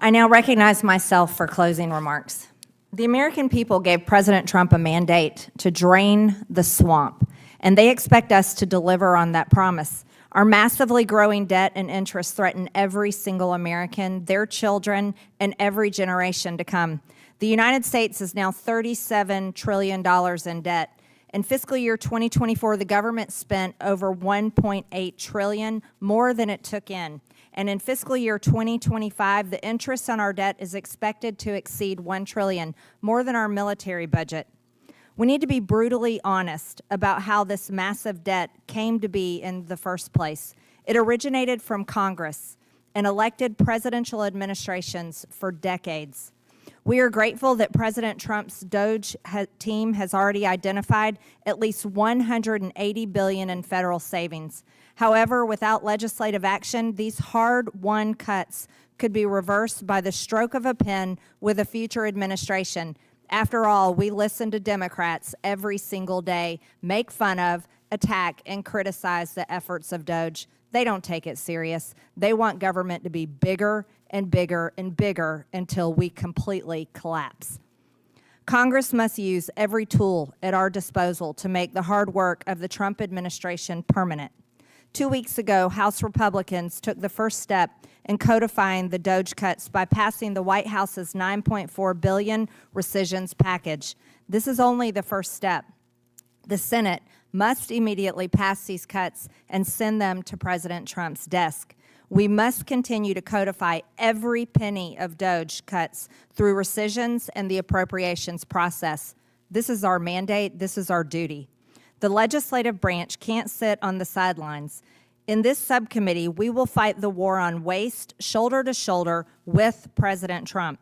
I now recognize myself for closing remarks. The American people gave President Trump a mandate to drain the swamp, and they expect us to deliver on that promise. Our massively growing debt and interest threaten every single American, their children, and every generation to come. The United States is now $37 trillion in debt. In fiscal year 2024, the government spent over $1.8 trillion, more than it took in. And in fiscal year 2025, the interest on our debt is expected to exceed $1 trillion, more than our military budget. We need to be brutally honest about how this massive debt came to be in the first place. It originated from Congress and elected presidential administrations for decades. We are grateful that President Trump's DOGE team has already identified at least $180 billion in federal savings. However, without legislative action, these hard-won cuts could be reversed by the stroke of a pen with a future administration. After all, we listen to Democrats every single day make fun of, attack, and criticize the efforts of DOGE. They don't take it serious. They want government to be bigger and bigger and bigger until we completely collapse. Congress must use every tool at our disposal to make the hard work of the Trump administration permanent. 2 weeks ago, House Republicans took the first step in codifying the DOGE cuts by passing the White House's $9.4 billion rescissions package. This is only the first step. The Senate must immediately pass these cuts and send them to President Trump's desk. We must continue to codify every penny of DOGE cuts through rescissions and the appropriations process. This is our mandate. This is our duty. The legislative branch can't sit on the sidelines. In this subcommittee, we will fight the war on waste shoulder to shoulder with President Trump.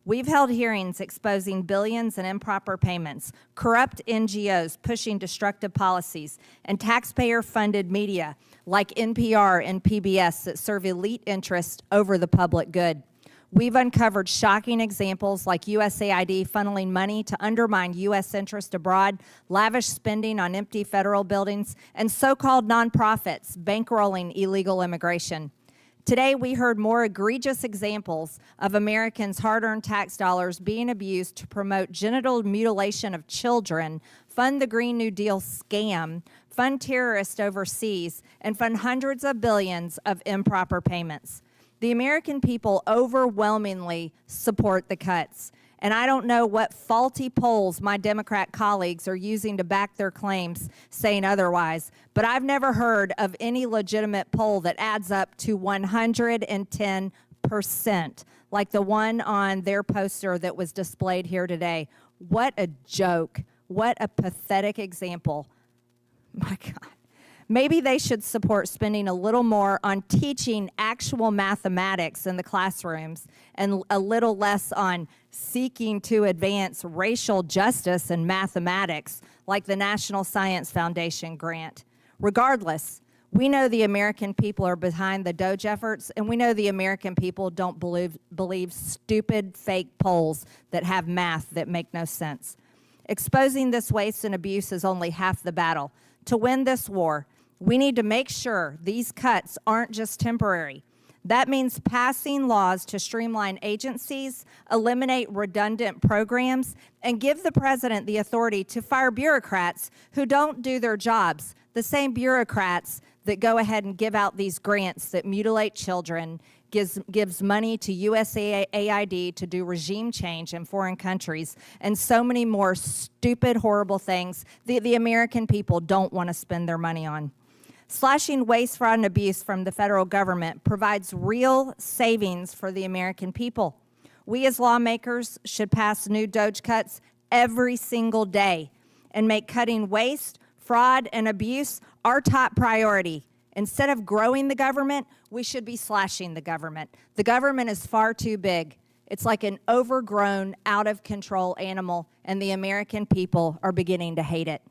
We've held hearings exposing billions in improper payments, corrupt NGOs pushing destructive policies, and taxpayer-funded media like NPR and PBS that serve elite interests over the public good. We've uncovered shocking examples like USAID funneling money to undermine U.S. interest abroad, lavish spending on empty federal buildings, and so-called nonprofits bankrolling illegal immigration. Today, we heard more egregious examples of Americans' hard-earned tax dollars being abused to promote genital mutilation of children, fund the Green New Deal scam, fund terrorists overseas, and fund hundreds of billions of improper payments. The American people overwhelmingly support the cuts, and I don't know what faulty polls my Democrat colleagues are using to back their claims saying otherwise, but I've never heard of any legitimate poll that adds up to 110%, like the one on their poster that was displayed here today. What a joke. What a pathetic example. My God. Maybe they should support spending a little more on teaching actual mathematics in the classrooms and a little less on seeking to advance racial justice in mathematics, like the National Science Foundation grant. Regardless, we know the American people are behind the DOGE efforts, and we know the American people don't believe stupid fake polls that have math that make no sense. Exposing this waste and abuse is only half the battle. To win this war, we need to make sure these cuts aren't just temporary. That means passing laws to streamline agencies, eliminate redundant programs, and give the president the authority to fire bureaucrats who don't do their jobs, the same bureaucrats that go ahead and give out these grants that mutilate children, gives money to USAID to do regime change in foreign countries, and so many more stupid, horrible things that the American people don't want to spend their money on. Slashing waste, fraud, and abuse from the federal government provides real savings for the American people. We as lawmakers should pass new DOGE cuts every single day and make cutting waste, fraud, and abuse our top priority. Instead of growing the government, we should be slashing the government. The government is far too big. It's like an overgrown, out-of-control animal, and the American people are beginning to hate it.